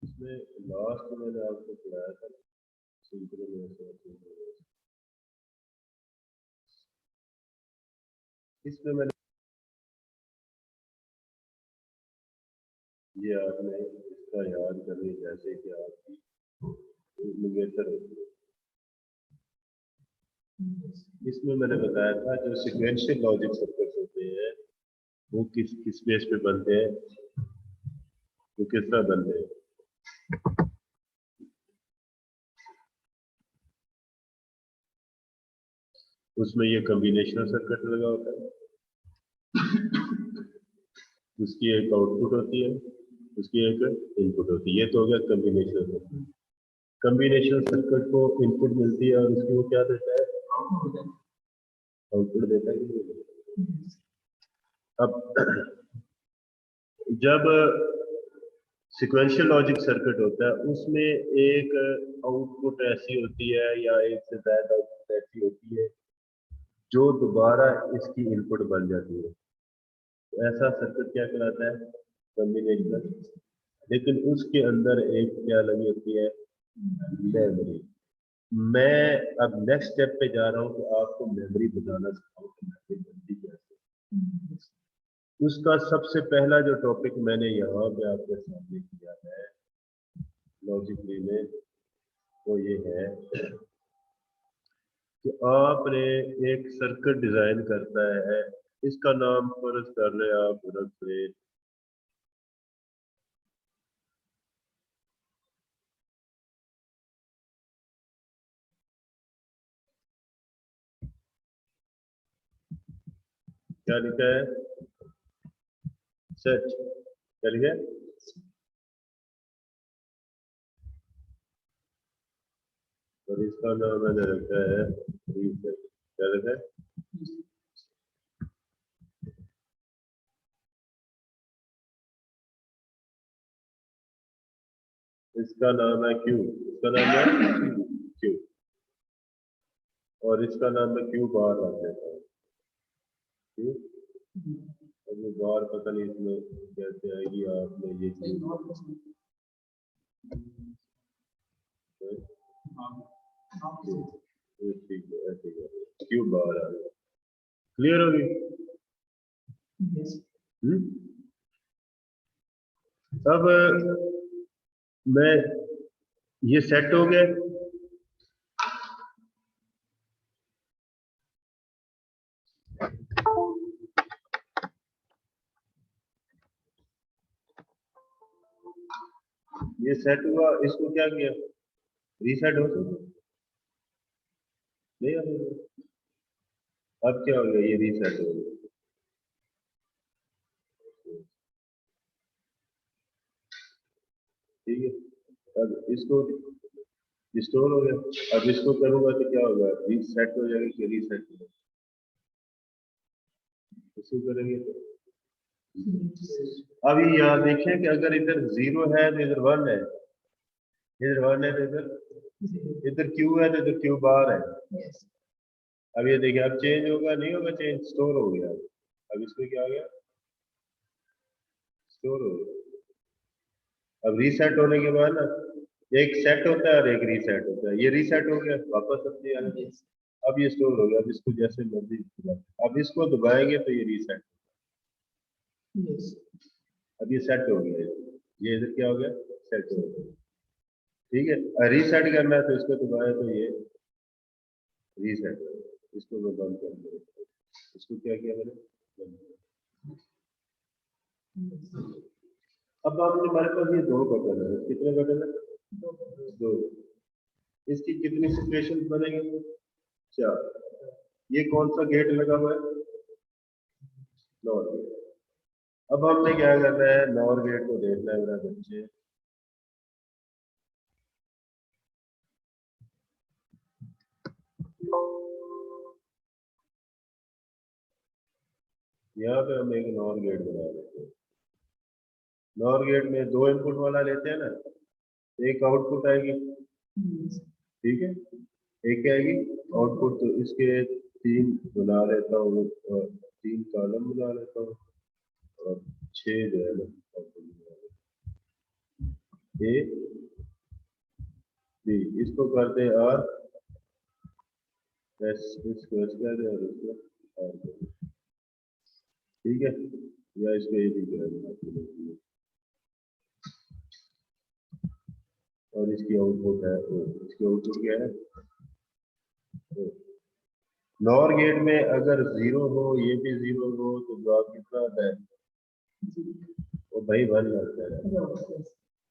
इसमें लास्ट में मैंने आपको पढ़ाया था सिंक्रोनाइजेशन। इसमें मैंने ये आपने इसका याद करें जैसे कि आपकी निगेटर होती है। इसमें मैंने बताया था जो सिक्वेंशियल लॉजिक सर्किट होते हैं वो किस किस बेस पे बनते हैं, वो किस तरह बनते हैं। उसमें ये कॉम्बिनेशनल सर्किट लगा होता है, उसकी एक आउटपुट होती है, उसकी एक इनपुट होती है। ये तो हो गया कॉम्बिनेशनल सर्किट। कॉम्बिनेशनल सर्किट को इनपुट मिलती है और उसकी वो क्या देता है, आउटपुट देता है कि नहीं देता? अब जब सिक्वेंशियल लॉजिक सर्किट होता है उसमें एक आउटपुट ऐसी होती है या एक से ज्यादा आउटपुट ऐसी होती है जो दोबारा इसकी इनपुट बन जाती है। तो ऐसा सर्किट क्या कहलाता है, कॉम्बिनेशनल। लेकिन उसके अंदर एक क्या लगी होती है, मेमोरी। मैं अब नेक्स्ट स्टेप पे जा रहा हूँ कि आपको मेमोरी बताना सिखाऊं कि मेमोरी बनती कैसे। उसका सबसे पहला जो टॉपिक मैंने यहाँ पे आपके सामने किया है लॉजिकली में, वो ये है कि आपने एक सर्किट डिजाइन करता है, इसका नाम फर्ज कर ले आप रख ले क्या लिखा है, सेट। क्या लिखा है, और इसका नाम मैंने रखा है रीसेट। क्या रखा है, इसका नाम है क्यू, इसका नाम है क्यू, और इसका नाम मैं क्यू बार रख देता हूँ। क्यू, अब वो बार पता नहीं इसमें कैसे आएगी, आपने ये चीज ठीक है, ऐसे क्यू बार आ गया। क्लियर होगी। अब मैं ये सेट हो गया, ये सेट हुआ, इसको क्या किया, रीसेट हो सकता नहीं हो। अब क्या हो गया, ये रीसेट हो गया। ठीक है, अब इसको स्टोर हो गया। अब इसको करूंगा तो क्या होगा, रीसेट हो जाएगा कि रीसेट हो जाएगा, इसको करेंगे तो अभी यहाँ देखें कि अगर इधर 0 है तो इधर 1 है, इधर 1 है तो इधर क्यू है तो इधर क्यू बार है। अब ये देखिए, अब चेंज होगा नहीं होगा, चेंज स्टोर हो गया। अब इसमें क्या हो गया, स्टोर हो गया। अब रीसेट होने के बाद ना एक सेट होता है और एक रीसेट होता है, ये रीसेट हो गया वापस अपनी हालत में। अब ये स्टोर हो गया, अब इसको जैसे मर्जी दबाएं। अब इसको दबाएंगे तो ये रीसेट, अब ये सेट हो गया, ये इधर क्या हो गया, सेट हो गया। ठीक है, रीसेट करना है तो इसको दबाएं तो ये रीसेट हो गया। इसको मैं बंद कर दूँ, इसको क्या किया मैंने, बंद किया। अब आपने हमारे पास ये 2 बटन है, कितने बटन है, 2। इसकी कितनी सिचुएशन बनेगी, 4। ये कौन सा गेट लगा हुआ है, नॉर गेट। अब हमने क्या करना है, नॉर गेट को देखना है मेरा बच्चे। यहाँ पे हम एक नॉर गेट बना देते हैं। नॉर गेट में 2 इनपुट वाला लेते हैं ना, एक आउटपुट आएगी, ठीक है, एक क्या आएगी आउटपुट। तो इसके 3 बना लेता हूँ, 3 कॉलम बना लेता हूँ और 6 जो है ना output बना लेता ए बी, इसको कर दे आर एस, इसको एस कर दे और इसको आर कर दे, ठीक है, या इसको ए बी कर दे और इसकी आउटपुट है ओ, इसकी आउटपुट क्या है ओ। नॉर गेट में अगर जीरो हो, ये भी जीरो हो, तो जवाब कितना आता है, वो भाई वन आता है।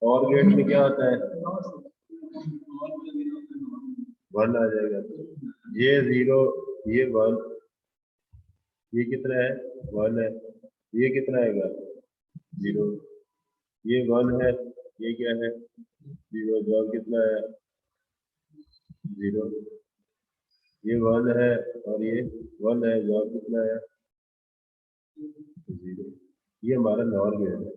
और गेट में क्या आता है, वन आ जाएगा, ये जीरो, ये वन, ये कितना है, वन है, ये कितना आएगा, जीरो, ये वन है, ये क्या है, जीरो, जवाब कितना है, जीरो, ये वन है और ये वन है, जवाब कितना है, जीरो। ये हमारा नॉर गेट है,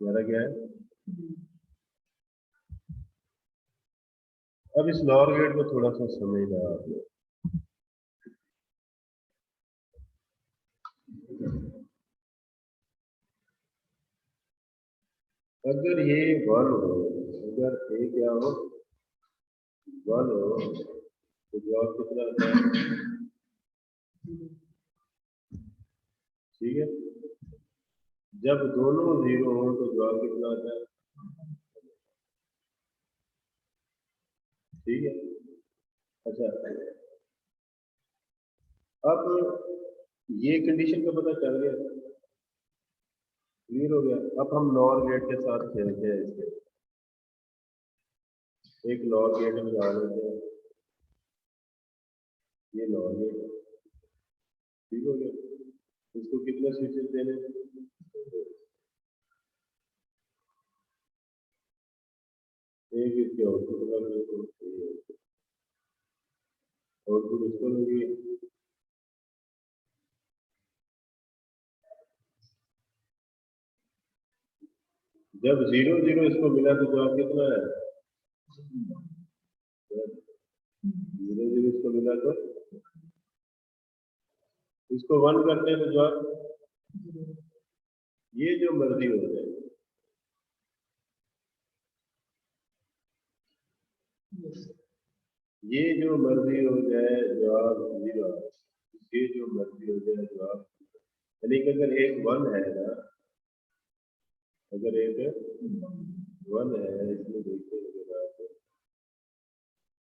हमारा क्या है। अब इस नॉर गेट को थोड़ा सा समझना आपने, अगर ये वन हो, अगर ए क्या हो, वन हो, तो जवाब कितना आता है, ठीक है। जब दोनों जीरो हो तो जवाब कितना आता है, ठीक है। अच्छा, अब ये कंडीशन का पता चल गया, क्लियर हो गया। अब हम नॉर गेट के साथ खेलते हैं, इसके एक नॉर गेट में लगा लेते हैं, ये नॉर गेट, ठीक हो गया। इसको कितने स्विचेस देने, एक इसके आउटपुट कर देते, आउटपुट इसको लगी, जब जीरो जीरो इसको मिला तो जवाब कितना है, जीरो जीरो इसको मिला तो इसको वन करते हैं तो जवाब ये जो मर्जी हो जाए, ये जो मर्जी हो जाए जवाब जीरो, ये जो मर्जी हो जाए जवाब, यानी कि अगर एक वन है ना, अगर एक वन है, इसमें देखते हैं अगर आप,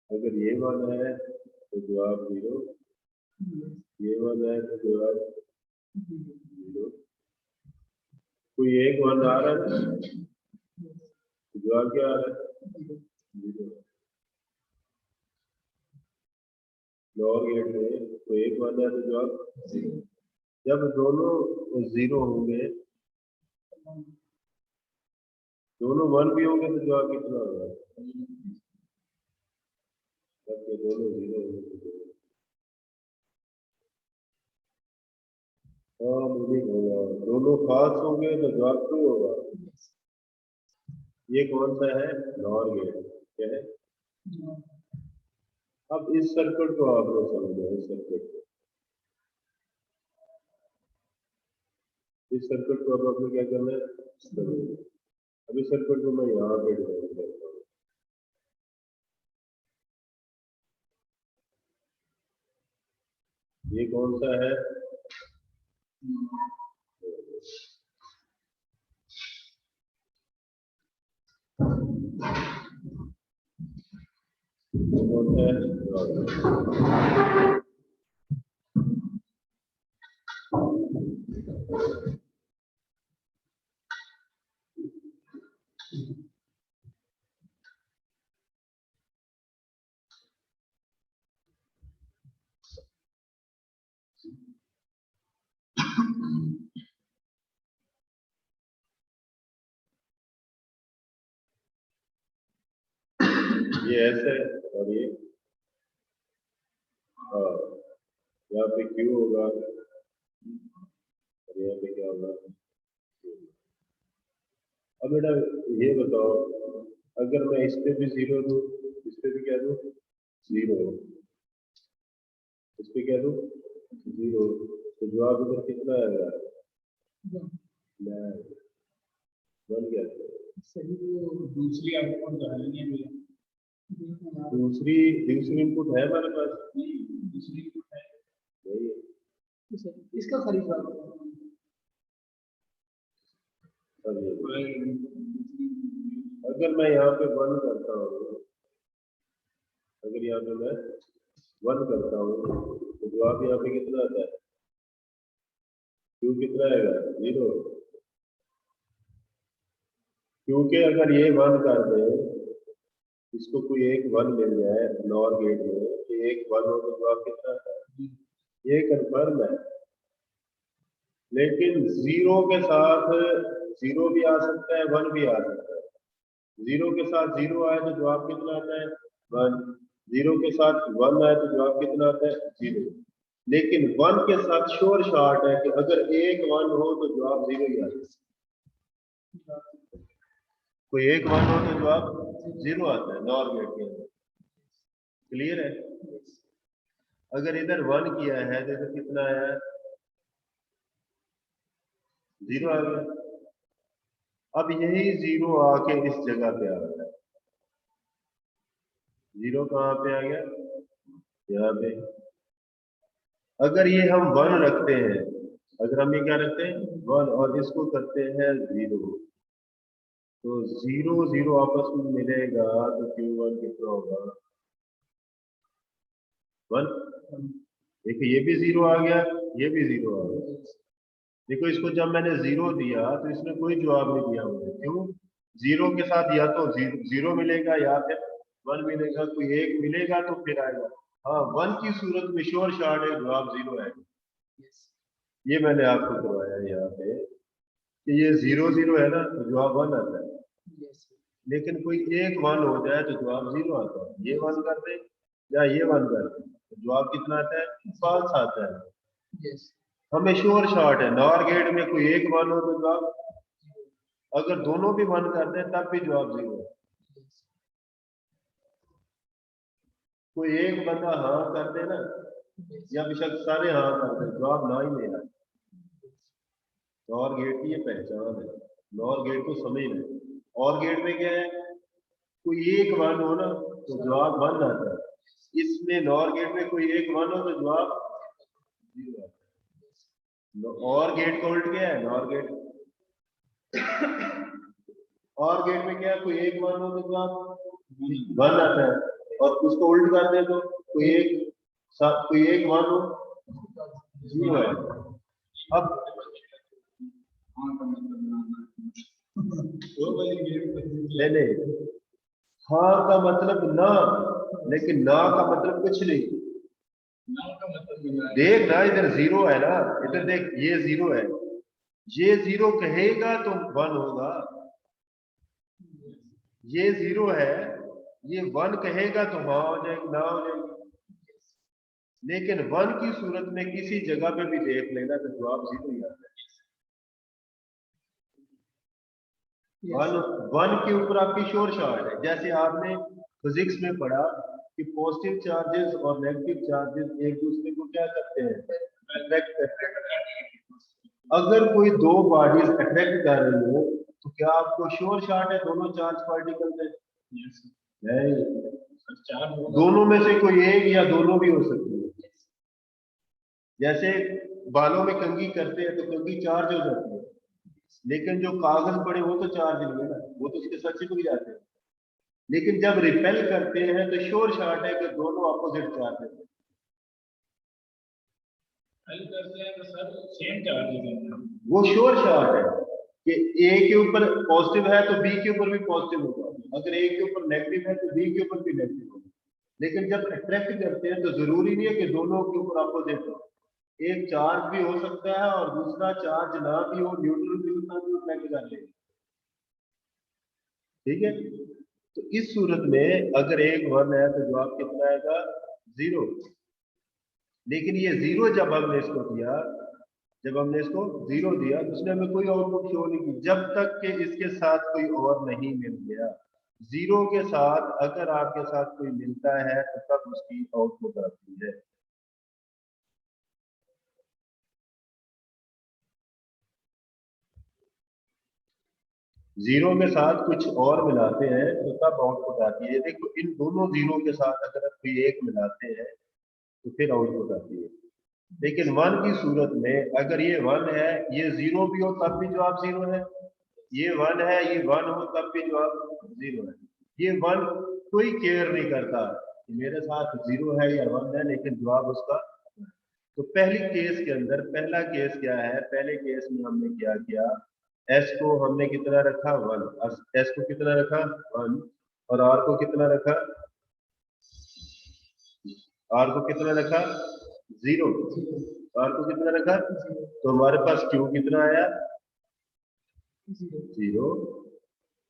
अगर ये वन है तो जवाब जीरो, ये वन है तो जवाब जीरो, कोई एक वन आ रहा है तो जवाब क्या आ रहा है, जीरो। लोअर गेट में तो एक वन है तो जवाब जीरो। जब दोनों जीरो होंगे, दोनों वन भी होंगे तो जवाब कितना होगा, जबकि दोनों जीरो होंगे तो जवाब, हाँ मुझे होगा, दोनों फाल्स होंगे तो जवाब ट्रू होगा। ये कौन सा है, नॉर गेट, क्या है। अब इस सर्किट को आप लोग समझो, इस सर्किट को, इस सर्किट को अब आपने क्या करना है, समझो। अब इस सर्किट को मैं यहाँ पे डिजाइन करता हूँ, ये कौन सा है, ये कौन सा है, ये ऐसे और ये, हाँ, यहाँ पे क्यू होगा और यहाँ पे क्या होगा। अब बेटा ये बताओ, अगर मैं इस पे भी जीरो दूं, इस पे भी क्या दूं, जीरो, इस पे क्या दूं, जीरो, तो जवाब उधर कितना आएगा, वन गया। सही वो दूसरी आउटपुट डालेंगे भैया, दूसरी इनपुट है हमारे पास? दूसरी इनपुट है नहीं है। इसका खरीद अगर मैं यहाँ पे 1 करता हूँ, अगर यहाँ पे मैं 1 करता हूँ तो जवाब यहाँ पे कितना आता है? क्यों कितना आएगा? 0। क्योंकि अगर ये 1 कर दे, इसको कोई एक 1 मिल जाए नॉर गेट में, तो एक 1 हो तो जवाब कितना आता है? ये कंफर्म है। लेकिन 0 के साथ 0 भी आ सकता है, 1 भी आ सकता है। 0 के साथ 0 आए तो जवाब कितना आता है? 1। 0 के साथ 1 आए तो जवाब कितना आता है? 0। लेकिन 1 के साथ श्योर शॉट है कि अगर एक 1 हो तो जवाब 0 ही आता है। कोई एक 1 हो तो जवाब 0 आता है नॉर गेट के अंदर। क्लियर है? अगर इधर 1 किया है तो इधर कितना आया? 0 आ गया। अब यही 0 आके इस जगह पे आ गया। 0 कहाँ पे आ गया? यहाँ पे। अगर ये हम 1 रखते हैं, अगर हम ये क्या रखते हैं? 1, और इसको करते हैं 0, तो 0 0 आपस में मिलेगा तो Q1 कितना होगा? 1। देखो ये भी 0 आ गया, ये भी 0 आ गया। देखो इसको जब मैंने 0 दिया तो इसने कोई जवाब नहीं दिया मुझे। क्यों? 0 के साथ या तो 0 मिलेगा या फिर 1 मिलेगा, कोई एक मिलेगा तो फिर आएगा। हाँ, 1 की सूरत में श्योर शॉट है जवाब 0 आएगा। ये मैंने आपको करवाया यहाँ पे कि ये 0 0 है ना तो जवाब 1 आता है। लेकिन कोई एक 1 हो जाए तो जवाब 0 आता है। ये 1 कर दे या ये 1 कर दे तो जवाब कितना आता है? फॉल्स आता है। हमें श्योर शॉट है नॉर गेट में कोई एक 1 हो तो जवाब, अगर दोनों भी 1 कर दे तब भी जवाब 0 है। कोई एक बंदा हाँ कर दे ना, या बेशक सारे हाँ कर दे, जवाब ना ही लेना। नॉर गेट की ये पहचान है। नॉर गेट को समझना। और गेट में क्या है? कोई एक 1 हो ना तो जवाब 1 आता है। इसमें नॉर गेट में कोई एक 1 हो तो जवाब 0 आता है। और गेट का उल्ट क्या है? Nor gate. और गेट में क्या है? कोई एक 1 हो तो जवाब 1 आता है। और उसको उल्ट कर दे तो कोई एक 1 हो 0 है। अब नहीं, हाँ का मतलब ना, लेकिन ना का मतलब कुछ नहीं। देख ना इधर 0 है ना, इधर देख ये 0 है, ये 0 कहेगा तो 1 होगा। ये 0 है, ये 1 कहेगा तो हाँ हो जाएगी, ना हो जाएगी। लेकिन 1 की सूरत में किसी जगह पे भी देख लेना तो जवाब 0 ही आता है। 1 के ऊपर आपकी श्योर शॉट है। जैसे आपने फिजिक्स में पढ़ा कि पॉजिटिव चार्जेस और नेगेटिव चार्जेस एक दूसरे को क्या करते हैं? अट्रैक्ट करते हैं। अगर कोई दो बॉडीज अट्रैक्ट कर रही हो तो क्या आपको श्योर शॉट है दोनों चार्ज पार्टिकल है? नहीं, दोनों में से कोई एक या दोनों भी हो सकती है। जैसे बालों में कंघी करते हैं तो कंघी चार्ज हो जाती है, लेकिन जो कागज पड़े वो तो चार्ज नहीं है ना, वो तो उसके साथ चिपक जाते हैं। लेकिन जब रिपेल करते हैं तो श्योर शॉट है कि दोनों अपोजिट चार्ज है। करते हैं तो सर सेम चार्ज, वो श्योर शॉट है कि ए के ऊपर पॉजिटिव है तो बी के ऊपर भी पॉजिटिव होगा, अगर ए के ऊपर नेगेटिव है तो बी के ऊपर भी नेगेटिव होगा। लेकिन जब अट्रैक्ट करते हैं तो जरूरी नहीं है कि दोनों के ऊपर अपोजिट हो। एक चार्ज भी हो सकता है और दूसरा चार्ज ना भी हो, न्यूट्रल भी उतना भी अट्रैक्ट कर लेगा। ठीक है, तो इस सूरत में अगर एक 1 है तो जवाब कितना आएगा? 0। लेकिन ये 0 जब हमने इसको दिया, जब हमने इसको 0 दिया तो उसने हमें कोई आउटपुट शो नहीं की जब तक कि इसके साथ कोई और नहीं मिल गया। 0 के साथ अगर आपके साथ कोई मिलता है तो तब उसकी आउटपुट आती है। जीरो के साथ कुछ और मिलाते हैं तो तब आउटपुट आती है। देखो इन दोनों जीरो के साथ अगर कोई एक मिलाते हैं तो फिर आउटपुट आती है। लेकिन वन की सूरत में अगर ये वन है, ये जीरो भी हो तब भी जवाब जीरो है, ये वन है, ये वन हो तब भी जवाब जीरो है। ये वन कोई केयर नहीं करता कि मेरे साथ जीरो है या वन है, लेकिन जवाब उसका। तो पहली केस के अंदर पहला केस क्या है, पहले केस में हमने क्या किया, एस को हमने कितना रखा, वन। एस को कितना रखा, वन। और आर को कितना रखा, आर को कितना रखा, जीरो। आर को कितना रखा, तो हमारे पास क्यू कितना आया, जीरो।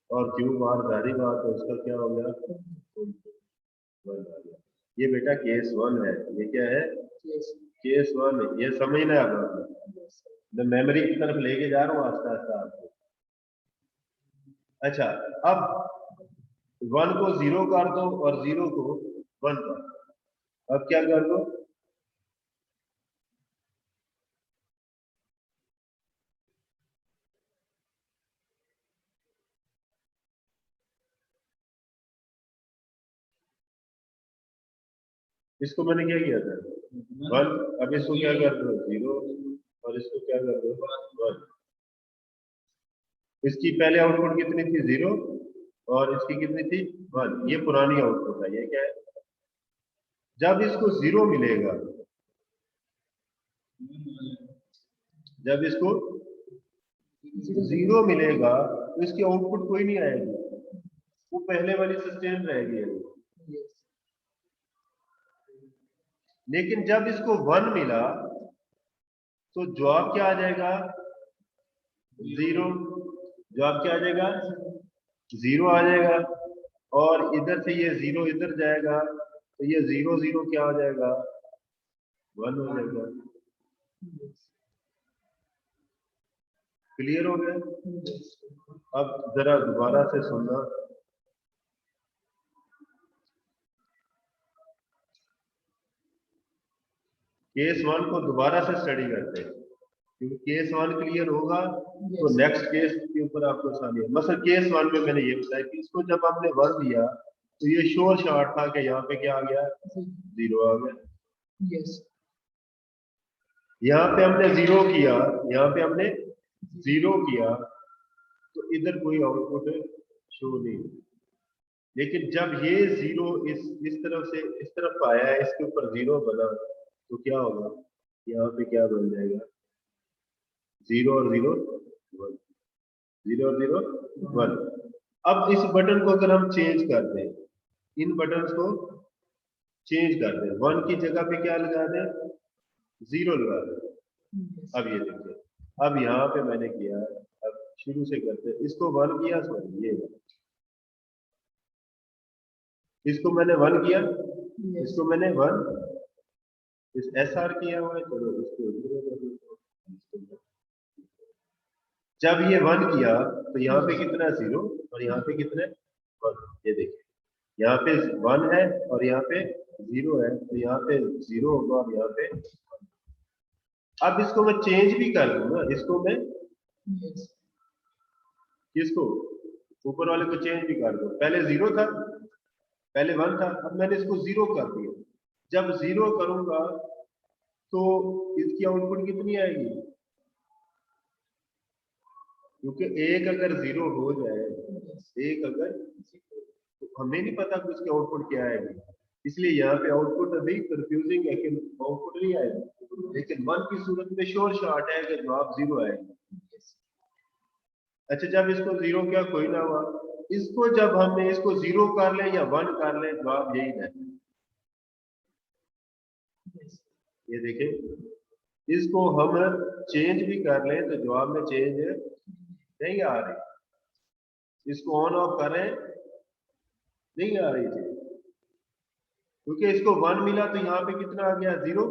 और क्यू बार जारी बात है, उसका क्या हो गया, वन आ गया। ये बेटा केस वन है, ये क्या है, केस वन। ये समझना है आपको, मैं मेमोरी की तरफ लेके जा रहा हूँ आस्ता आस्ता आपको। अच्छा, अब वन को जीरो कर दो और जीरो को वन कर दो। अब क्या कर दो, इसको मैंने क्या किया था, वन। अब इसको क्या कर दो, जीरो। और इसको क्या कर दो, वन। इसकी पहले आउटपुट कितनी थी, जीरो। और इसकी कितनी थी, वन। ये पुरानी आउटपुट है, ये क्या है। जब इसको जीरो मिलेगा, जब इसको जीरो मिलेगा तो इसकी आउटपुट कोई नहीं आएगी, वो पहले वाली सस्टेन रहेगी। लेकिन जब इसको वन मिला तो जवाब क्या आ जाएगा, जीरो। जवाब क्या आ जाएगा, जीरो आ जाएगा। और इधर से ये जीरो इधर जाएगा तो ये जीरो जीरो क्या हो जाएगा, वन हो जाएगा। क्लियर हो गया। अब जरा दोबारा से सुनना, केस वन को दोबारा से स्टडी करते हैं, क्योंकि केस वन क्लियर होगा तो नेक्स्ट केस के ऊपर आपको आसानी है। मतलब केस वन में मैंने ये बताया कि इसको जब हमने वन दिया तो ये श्योर शॉट था कि यहाँ पे क्या आ गया, जीरो आ गया। यहाँ पे हमने जीरो किया, यहाँ पे हमने जीरो किया तो इधर कोई आउटपुट शो नहीं। लेकिन जब ये जीरो इस तरफ से इस तरफ आया है, इसके ऊपर जीरो बना तो क्या होगा, यहाँ पे क्या बन जाएगा, जीरो और जीरो वन, जीरो और जीरो वन। अब इस बटन को अगर हम चेंज कर दें, इन बटन को चेंज कर दें, वन की जगह पे क्या लगा दें, जीरो लगा दें। अब ये देखिए, अब यहाँ पे मैंने किया, अब शुरू से करते, इसको वन किया, सॉरी ये इसको मैंने वन किया, इसको मैंने वन, इस एस आर किया हुआ है, चलो इसको जीरो कर देते हैं। जब ये वन किया तो यहाँ पे कितना जीरो और यहाँ पे कितने वन, ये देखिए यहाँ पे वन है और यहाँ पे जीरो है, तो यहाँ पे जीरो होगा और यहाँ पे वन। अब इसको मैं चेंज भी कर दूं ना, इसको मैं किसको, ऊपर वाले को चेंज भी कर दूं। पहले जीरो था, पहले वन था, अब मैंने इसको जीरो कर दिया। जब जीरो करूंगा तो इसकी आउटपुट कितनी आएगी, क्योंकि एक अगर जीरो हो जाए, एक अगर, तो हमें नहीं पता कि उसकी आउटपुट क्या आएगी, इसलिए यहाँ पे आउटपुट अभी कंफ्यूजिंग है कि आउटपुट नहीं आएगी। लेकिन वन की सूरत में श्योर शॉट है कि जवाब जीरो आएगा। अच्छा, जब इसको जीरो क्या कोई ना हुआ, इसको जब हमने इसको जीरो कर ले या वन कर ले, जवाब यही है। ये देखें, इसको हम चेंज भी कर लें तो जवाब में चेंज नहीं आ रही, इसको ऑन ऑफ करें नहीं आ रही चीज, क्योंकि इसको वन मिला तो यहाँ पे कितना आ गया, जीरो।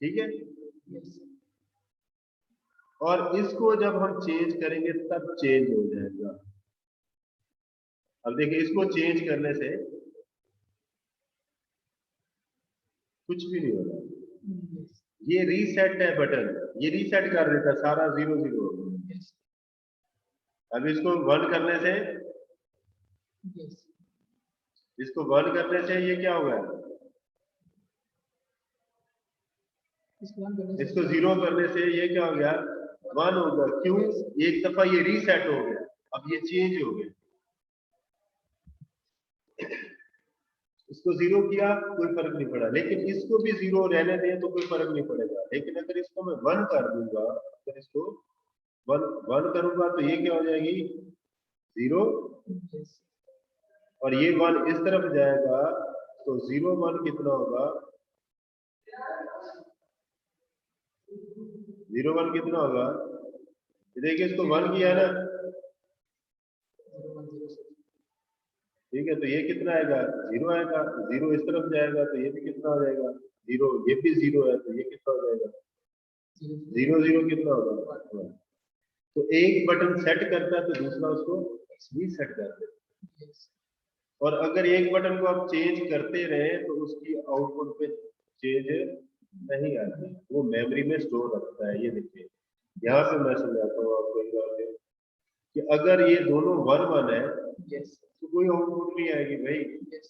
ठीक है, और इसको जब हम चेंज करेंगे तब चेंज हो जाएगा। अब देखिए, इसको चेंज करने से कुछ भी नहीं होगा, ये रीसेट है बटन, ये रीसेट कर देता, सारा जीरो जीरो। अब इसको 1 करने से, yes, इसको 1 करने से ये क्या होगा, इसको ऑन करने से इसको 0 करने से ये क्या हो गया, 1 होगा। क्यों, एक दफा ये रीसेट हो गया, अब ये चेंज हो गया। इसको 0 किया कोई फर्क नहीं पड़ा, लेकिन इसको भी 0 रहने दें तो कोई फर्क नहीं पड़ेगा। लेकिन अगर इसको मैं 1 कर दूंगा, अगर इसको 1 करूंगा तो ये क्या हो जाएगी, 0, yes, और ये 1 इस तरफ जाएगा तो 0 1 कितना होगा, 0 1 कितना होगा, ये देखिए इसको 1 किया है ना, 0 1 0 ठीक है, तो ये कितना आएगा, 0 आएगा। 0 इस तरफ जाएगा तो ये भी कितना हो जाएगा, 0, ये भी 0 है तो ये कितना हो जाएगा, 0 0 कितना होगा, 1। तो एक बटन सेट करता है तो दूसरा उसको रीसेट करता है। yes, और अगर एक बटन को आप चेंज करते रहे तो उसकी आउटपुट पे चेंज नहीं आती, वो मेमोरी में स्टोर रखता है। ये देखिए यहाँ पे मैं समझाता हूँ आपको एक बार फिर, कि अगर ये दोनों 1 1 है yes, तो कोई आउटपुट नहीं आएगी भाई, yes,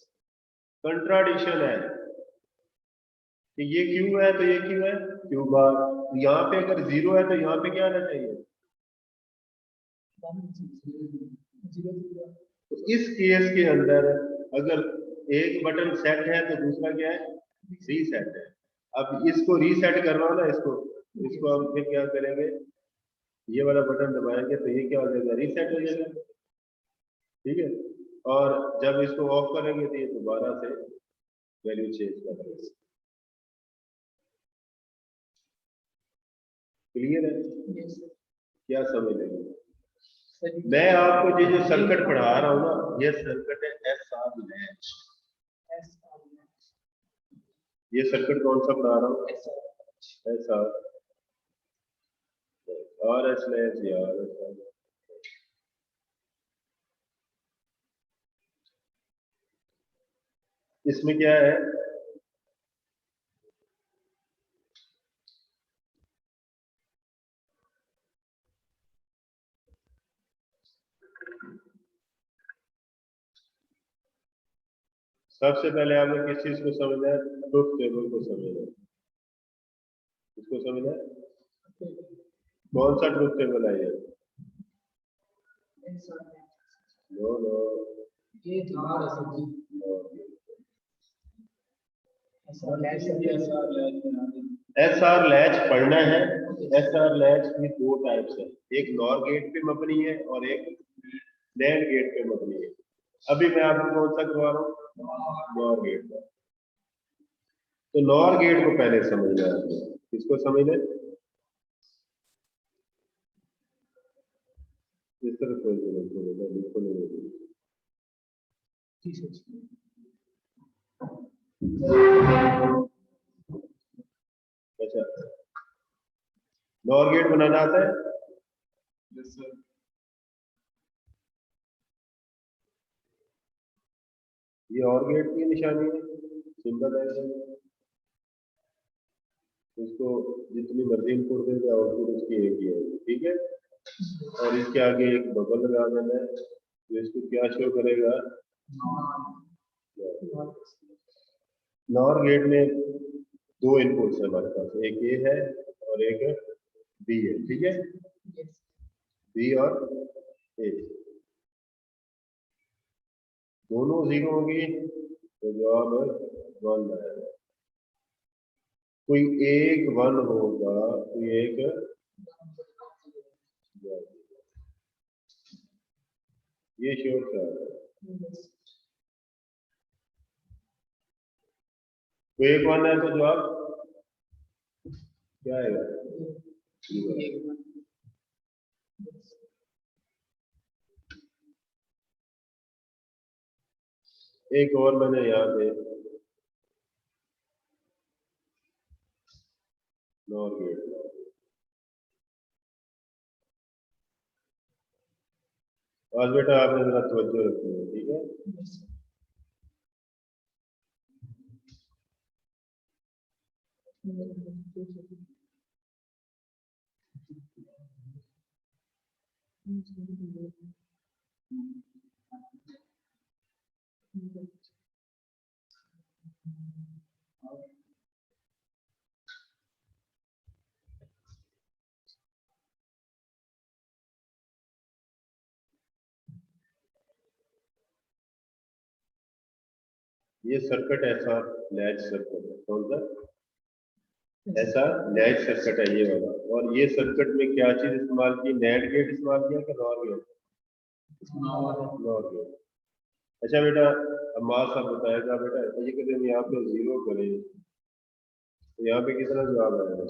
कंट्राडिक्शन है कि ये क्यों है तो ये क्यों है, क्यों बार। तो यहाँ पे अगर 0 है तो यहाँ पे क्या आना चाहिए, 0 0 तो इस केस के अंदर अगर एक बटन सेट है तो दूसरा क्या है, रीसेट है। अब इसको रीसेट करना हो ना, इसको हम फिर क्या करेंगे, ये वाला बटन दबाएंगे तो ये क्या हो जाएगा, रीसेट हो जाएगा, ठीक है। और जब इसको ऑफ करेंगे तो ये दोबारा से वैल्यू चेंज कर देगा। क्लियर है, yes, क्या समझ लेंगे। सही, मैं आपको ये जो सर्किट पढ़ा रहा हूँ ना, ये सर्किट है SR लैच। yes, ये सर्किट कौन सा पढ़ा रहा हूँ, yes, SR RS लैच यार। इसमें क्या है, सबसे पहले आपने किस चीज को समझना है, ट्रुथ टेबल को समझना है। इसको समझना है, कौन सा ट्रुथ टेबल है ये, yes, नो नो, ये तुम्हारा सब्जी SR लैच पढ़ना है। SR लैच की 2 टाइप्स है, एक नॉर गेट पे मबनी है और एक नैंड गेट पे मबनी है। अभी मैं आपको कौन सा करवा रहा हूँ, नॉर गेट का। तो नॉर गेट को पहले समझना है, किसको समझना है, इस तरह कोई बिल्कुल नहीं। अच्छा, नॉर गेट बनाना आता है, yes, sir, ये और गेट की निशानी है, सिंबल है। इसको जितनी मर्जी इनपुट देंगे आउटपुट उसकी एक ही है, ठीक है। और इसके आगे एक बबल लगा देना है, तो इसको क्या शो करेगा, नॉर गेट में 2 इनपुट्स है हमारे पास, एक ए है और एक बी है, ठीक है। yes, बी और ए दोनों 0 होंगी तो जवाब 1 आएगा। कोई एक 1 होगा, कोई एक, ये श्योर था। कोई एक 1 है तो जवाब क्या आएगा, एक और मैंने यहाँ पे नॉर गेट, आज बेटा आपने जरा तवज्जो रखनी है, ठीक है। ये सर्किट ऐसा लैच सर्किट है, कौन सा ऐसा लैच सर्किट है ये वाला। और ये सर्किट में क्या चीज इस्तेमाल की, नेट गेट इस्तेमाल किया कि नॉर गेट? Nor gate. अच्छा बेटा, अम्मार साहब बताएगा बेटा, ये कभी हम यहाँ पे जीरो करें तो यहाँ पे कितना जवाब आएगा?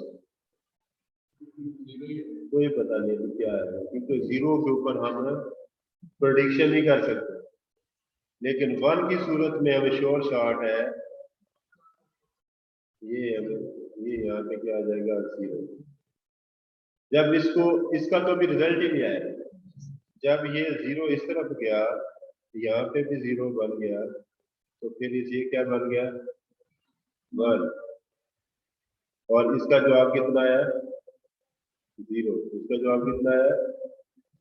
कोई पता नहीं तो क्या आएगा, क्योंकि जीरो के ऊपर हम प्रोडिक्शन नहीं कर सकते, लेकिन वन की सूरत में हमें श्योर शॉट है ये यहाँ पे क्या आ जाएगा, जीरो। जब इसको इसका तो भी रिजल्ट ही नहीं आया, जब ये जीरो इस तरफ गया यहाँ पे भी जीरो बन गया, तो फिर ये क्या बन गया, वन। और इसका जवाब कितना है, जीरो। इसका जवाब कितना है,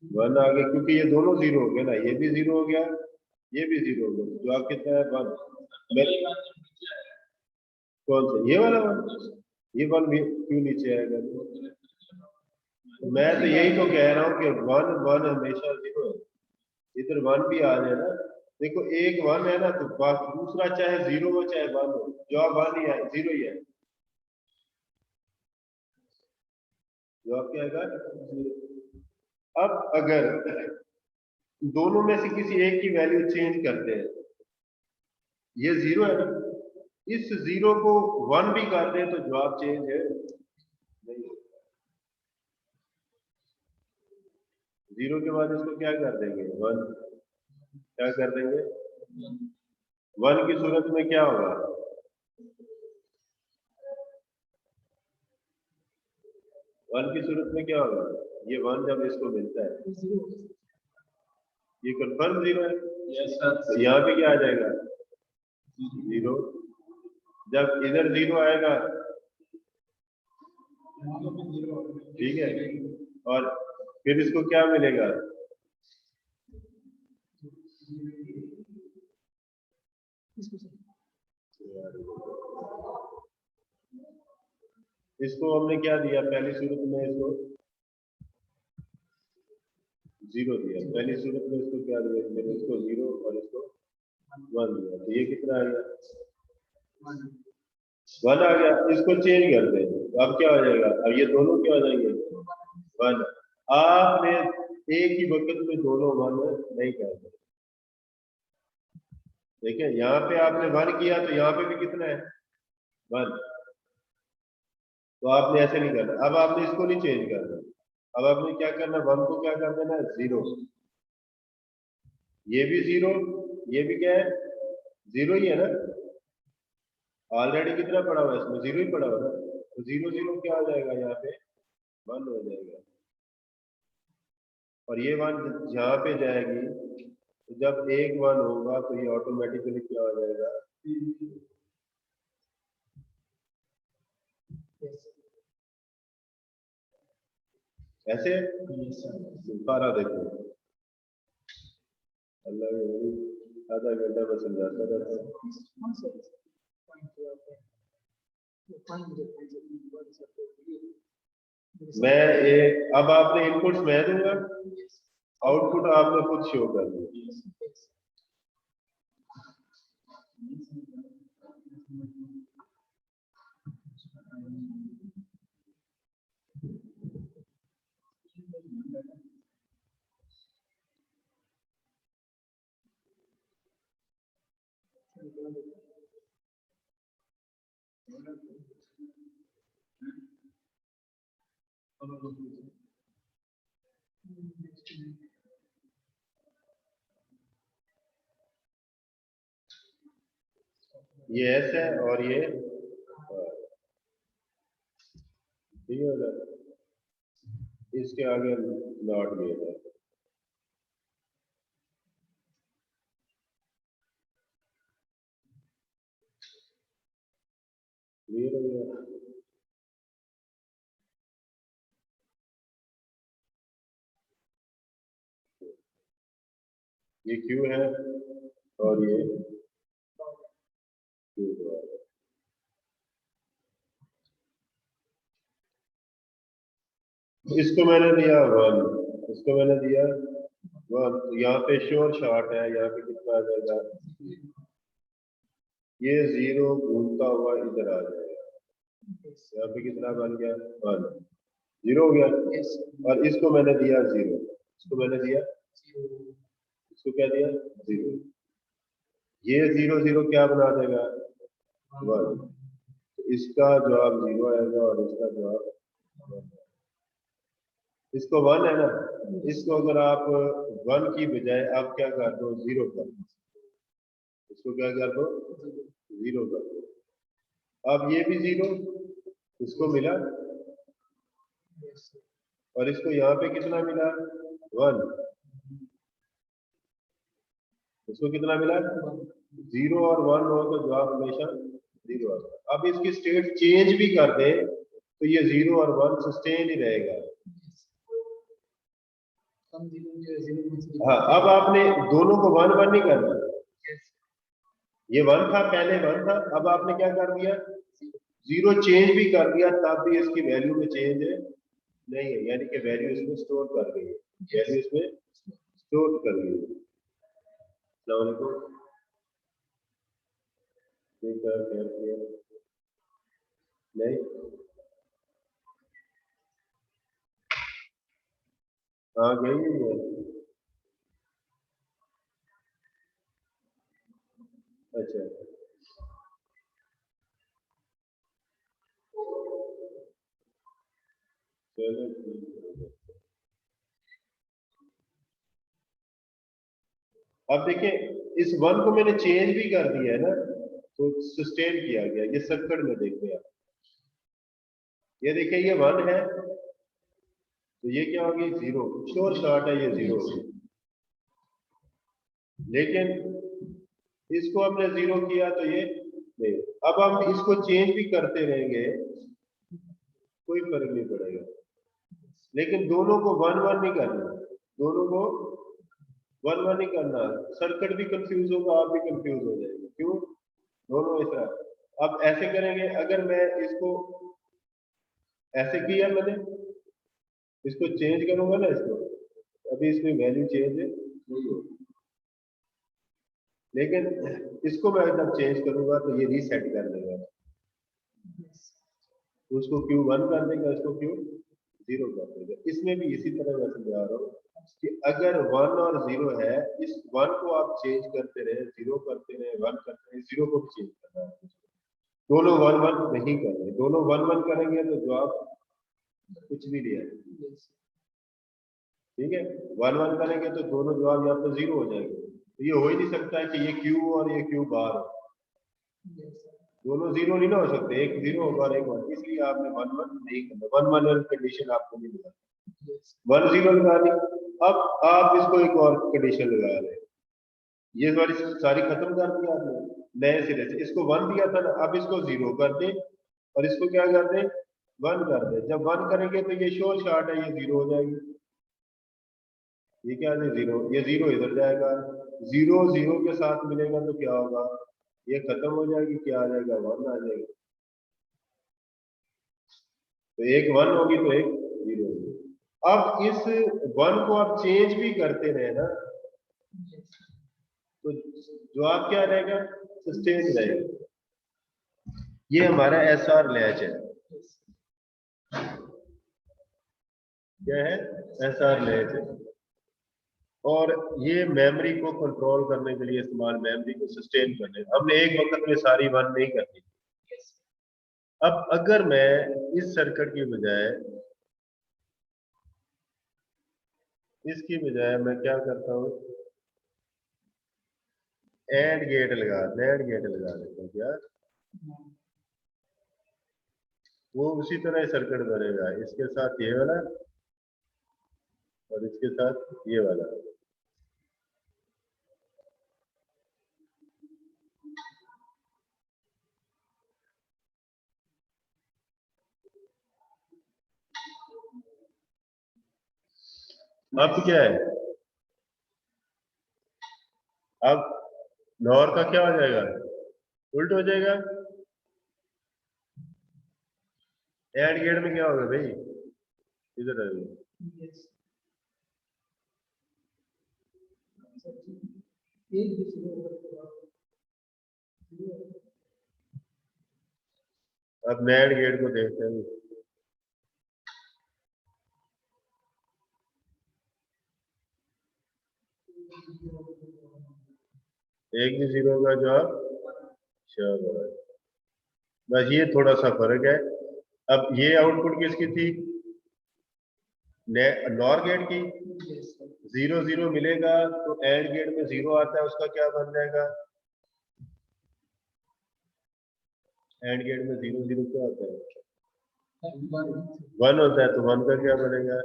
वन आ गया, क्योंकि ये दोनों जीरो हो गए ना, ये भी जीरो हो गया, ये भी जीरो हो गया। जवाब कितना है, वन। कौन सा, ये वाला वन? ये वन भी क्यों नीचे आएगा? तो मैं तो यही तो कह रहा हूँ कि वन वन हमेशा जीरो है, इधर वन भी आ जाए ना। देखो एक वन है ना, तो दूसरा चाहे जीरो हो चाहे वन हो, जवाब वन ही है, जीरो ही है। जवाब क्या आएगा? अब अगर दोनों में से किसी एक की वैल्यू चेंज करते हैं, ये जीरो है ना, इस जीरो को वन भी कर दें तो जवाब चेंज है नहीं। जीरो के बाद इसको क्या कर देंगे, वन। क्या कर देंगे, वन की सूरत में क्या होगा, वन की सूरत में क्या होगा, ये वन जब इसको मिलता है ये कंफर्म जीरो है। तो यहाँ पे क्या आ जाएगा, जीरो। जब इधर जीरो आएगा, ठीक है, और फिर इसको क्या मिलेगा, इसको हमने क्या दिया पहली सूरत में, इसको जीरो दिया पहली सूरत में, इसको क्या दिया, फिर इसको जीरो और इसको वन दिया, तो ये कितना आ गया, वन आ गया। इसको चेंज कर दे तो अब क्या हो जाएगा, अब ये दोनों क्या हो जाएंगे, वन। आपने एक ही वक्त में दोनों वन नहीं कर सकते। देखिए यहाँ पे आपने वन किया तो यहाँ पे भी कितना है, वन। तो आपने ऐसे नहीं करना, अब आपने इसको नहीं चेंज करना, अब आपने क्या करना, वन को क्या कर देना, जीरो। ये भी जीरो, ये भी क्या है, जीरो ही है ना, ऑलरेडी कितना पड़ा हुआ है इसमें, जीरो ही पड़ा हुआ है ना। तो जीरो जीरो क्या हो जाएगा, यहाँ पे वन हो जाएगा। और ये वन यहाँ पे जाएगी, तो जब एक वन होगा तो ये ऑटोमेटिकली क्या हो जाएगा, ऐसे। सारा देखो अल्लाह, आधा घंटा में समझाता रहता है। मैं एक, अब आपने इनपुट्स मैं दूंगा, आउटपुट आपने खुद शो कर दिया। ये एस है और ये ठीक है, इसके आगे नॉट गेट है। क्लियर हो गया। ये Q है और ये Q है। इसको मैंने दिया 1, इसको मैंने दिया 1, तो यहाँ पे श्योर शॉट है, यहाँ पे कितना आ जाएगा, ये 0 घूमता हुआ इधर आ जाएगा, यहाँ पे कितना बन गया 1, 0 हो गया। और इसको मैंने दिया 0, इसको मैंने दिया, इसको क्या दिया 0, ये 0 0 क्या बना देगा 1, तो इसका जवाब 0 आएगा और इसका जवाब 1। इसको 1 है ना, इसको अगर आप 1 की बजाय आप क्या कर दो 0 कर दो, इसको क्या कर दो 0 कर दो, अब ये भी 0, इसको मिला और इसको यहाँ पे कितना मिला 1, इसको कितना मिला 0 और 1 हो तो जवाब हमेशा 0 आता। अब इसकी स्टेट चेंज भी कर दे तो ये 0 और 1 सस्टेन ही रहेगा। हाँ, अब आपने दोनों को 1 1 नहीं करना, ये 1 था पहले 1 था, अब आपने क्या कर दिया 0 चेंज भी कर दिया, तब भी इसकी वैल्यू में चेंज नहीं है, यानी कि वैल्यू इसमें स्टोर कर गई है, वैल्यू इसमें स्टोर कर गई है। अस्सलाम वालेकुम, नहीं हाँ गई है, अच्छा चलो ठीक है। अब देखिए इस 1 को मैंने चेंज भी कर दिया है ना, तो सस्टेन किया गया, ये सर्किट में देखिए आप, ये देखिए ये 1 है तो ये क्या होगी 0, श्योर शॉट है ये 0 होगी, लेकिन इसको हमने 0 किया तो ये नहीं। अब हम इसको चेंज भी करते रहेंगे कोई फर्क नहीं पड़ेगा, लेकिन दोनों को 1 1 नहीं करना, दोनों को 1 1 नहीं करना, सर्किट भी कंफ्यूज होगा, आप भी कंफ्यूज हो जाएंगे, क्यों दोनों इस तरह। अब ऐसे करेंगे, अगर मैं इसको ऐसे किया मैंने, इसको चेंज करूंगा ना, इसको अभी इसमें वैल्यू चेंज नहीं होगी, लेकिन इसको मैं जब चेंज करूंगा तो ये रीसेट कर देगा, उसको Q1 कर देगा, इसको Q0 कर देगा। इसमें भी इसी तरह मैं समझा रहा हूँ कि अगर 1 और 0 है, इस 1 को आप चेंज करते रहे, 0 करते रहे, 1 करते रहे, 0 को भी चेंज करना है, दोनों 1 1 नहीं कर रहे, दोनों 1 1 करेंगे तो जवाब कुछ भी नहीं है, ठीक है 1 1 करेंगे तो दोनों जवाब यहाँ पर 0 हो जाएंगे, तो ये हो ही नहीं सकता है कि ये Q और ये Q बार हो, दोनों 0 नहीं ना हो सकते, एक 0 होगा और एक 1, इसलिए आपने 1 1 नहीं करना, 1 1 कंडीशन आपको नहीं लगा, 1 0 लगा दी। अब आप इसको एक और कंडीशन लगा रहे हैं, ये वाली सारी खत्म कर दी आपने नए सिरे से, इसको 1 दिया था ना, अब इसको 0 कर दे और इसको क्या कर दे 1 कर दे, जब 1 करेंगे तो ये श्योर शॉट है, ये 0 हो जाएगी, ये क्या है 0, ये 0 इधर जाएगा, 0 0 के साथ मिलेगा तो क्या होगा, ये खत्म हो जाएगी, क्या आ जाएगा 1 आ जाएगा, तो एक 1 होगी तो एक 0 होगी। अब इस 1 को आप चेंज भी करते रहे ना, तो जवाब क्या रहेगा सस्टेन रहेगा। ये हमारा SR लैच है, क्या है SR लैच है, और ये मेमोरी को कंट्रोल करने के लिए इस्तेमाल, मेमोरी को सस्टेन करने, हमने एक वक्त में सारी 1 नहीं करनी। अब अगर मैं इस सर्किट की बजाय, इसकी बजाय मैं क्या करता हूँ एंड गेट लगा देता हूँ, क्या वो उसी तरह सर्किट बनेगा, इसके साथ ये वाला और इसके साथ ये वाला, अब क्या है अब नॉर का क्या हो जाएगा, उल्ट हो जाएगा। एंड गेट में क्या होगा भाई, इधर आइए। yes सर जी एक दूसरे अब नैंड गेट को देखते हैं। एक भी जीरो का जवाब शाबाश। बस ये थोड़ा सा फर्क है। अब ये आउटपुट किसकी थी, नॉर गेट की। yes sir जीरो जीरो मिलेगा तो एंड गेट में जीरो आता है, उसका क्या बन जाएगा, एंड गेट में जीरो जीरो क्या होता है, वन होता है, तो वन का क्या बनेगा,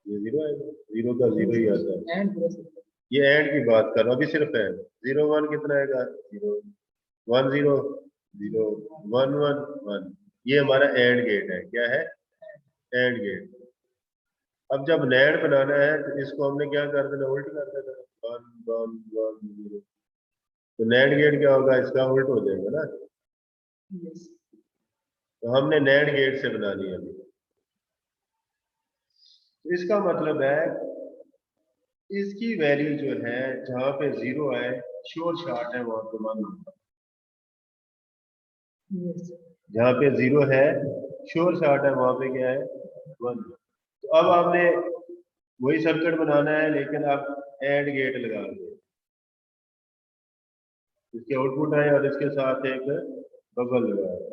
ये जीरो आएगा, जीरो का जीरो ही आता है। and plus ये एंड की बात कर रहा हूं, अभी सिर्फ एंड। जीरो वन कितना आएगा, zero one zero zero one one one. ये हमारा एंड गेट है, क्या है, एंड गेट। अब जब नैंड बनाना है तो इसको हमने क्या कर देना, उल्ट कर देना, वन वन वन जीरो। तो नैंड गेट क्या होगा, इसका उल्ट हो जाएगा ना। yes तो हमने नैंड गेट से बना लिया अभी। तो इसका मतलब है इसकी वैल्यू जो है जहां पे जीरो है, श्योर शॉट है वहां पे वन होगा। yes जहां पे जीरो है श्योर शॉट है वहां पे क्या है, वन। तो अब आपने वही सर्किट बनाना है, लेकिन आप एंड गेट लगा दो, इसके आउटपुट आए और इसके साथ एक बबल लगा दो।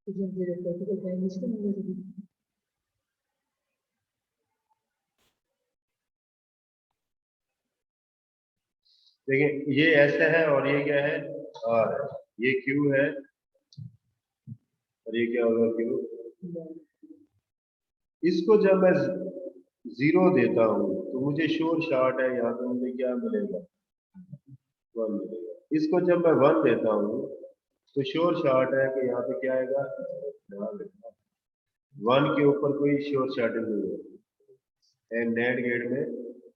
तो जब ये प्रैक्टिकल टाइम इसका मतलब देखिए ये ऐसा है और ये क्या है, आर है, ये क्यू है और ये क्या होगा, क्यू। इसको जब मैं जीरो देता हूँ तो मुझे श्योर शॉट है, यहाँ पे मुझे क्या मिलेगा, वन मिलेगा। इसको जब मैं वन देता हूँ तो श्योर शॉट है कि यहाँ पे क्या आएगा, वन के ऊपर कोई श्योर शॉर्टेज नहीं है एंड नेट गेट में।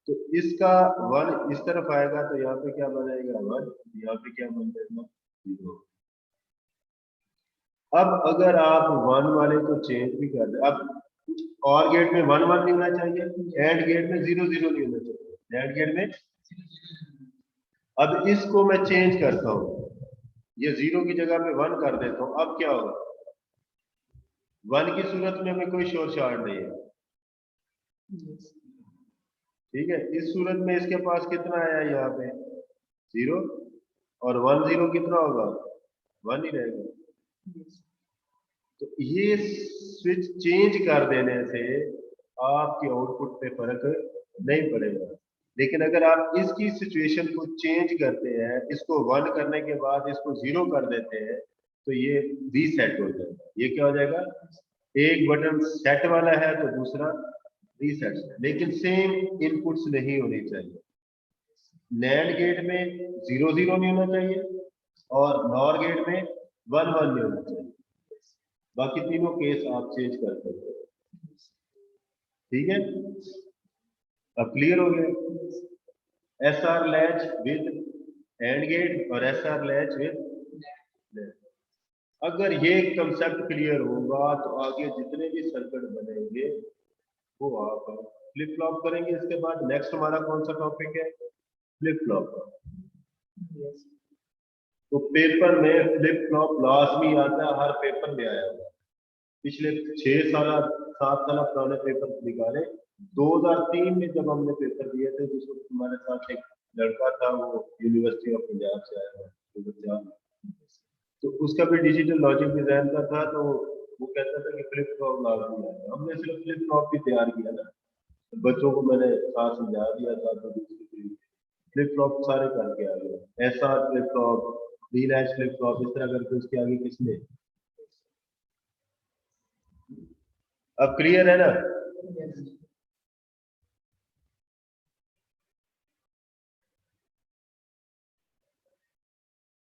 तो इसका वन इस तरफ आएगा तो यहाँ पे क्या बनेगा, वन, यहाँ पे क्या बन जाएगा, जीरो। अब अगर आप वन वाले को चेंज भी कर दे, अब और गेट में वन वन नहीं होना चाहिए, एंड गेट में जीरो जीरो नहीं होना चाहिए, एंड गेट में। अब इसको मैं चेंज करता हूँ, ये जीरो की जगह पे वन कर देता हूँ, अब क्या होगा, वन की सूरत में हमें कोई शोर शॉर्ट नहीं है, yes ठीक है। इस सूरत में इसके पास कितना आया यहाँ पे, जीरो, और वन जीरो कितना होगा, वन ही रहेगा। yes तो ये स्विच चेंज कर देने से आपके आउटपुट पे फर्क नहीं पड़ेगा। लेकिन अगर आप इसकी सिचुएशन को चेंज करते हैं, इसको वन करने के बाद इसको जीरो कर देते हैं, तो ये रीसेट हो जाएगा। ये क्या हो जाएगा, एक बटन सेट वाला है तो दूसरा रीसेट है, लेकिन सेम इनपुट्स नहीं होनी चाहिए। नैंड गेट में जीरो जीरो नहीं होना चाहिए और नॉर गेट में वन वन नहीं होना चाहिए। बाकी तीनों केस आप चेंज कर सकते हो, ठीक है। अब क्लियर हो गया, S R latch with and gate और एस आर लैच विद। अगर ये कंसेप्ट क्लियर होगा तो आगे जितने भी सर्किट बनेंगे वो आप फ्लिप फ्लॉप करेंगे। इसके बाद नेक्स्ट हमारा कौन सा टॉपिक है, फ्लिप फ्लॉप। yes तो पेपर में फ्लिप फ्लॉप लाजमी आता है, हर पेपर में आया हुआ। पिछले 6 साल 7 साल पुराने पेपर निकाले, 2003 में जब हमने पेपर दिए थे, जिस वक्त हमारे साथ एक लड़का था, वो यूनिवर्सिटी ऑफ पंजाब से आया हुआ, तो उसका भी डिजिटल लॉजिक डिजाइन का था। तो वो कहता था कि फ्लिप फ्लॉप लाजमी है, हमने सिर्फ फ्लिप फ्लॉप भी तैयार किया ना, बच्चों को मैंने साथ समझा दिया था, तो फ्लिप फ्लॉप सारे करके आ गए, ऐसा flip flop, D latch flip flop, इस तरह करके उसके आगे किसने। अब क्लियर है ना। yes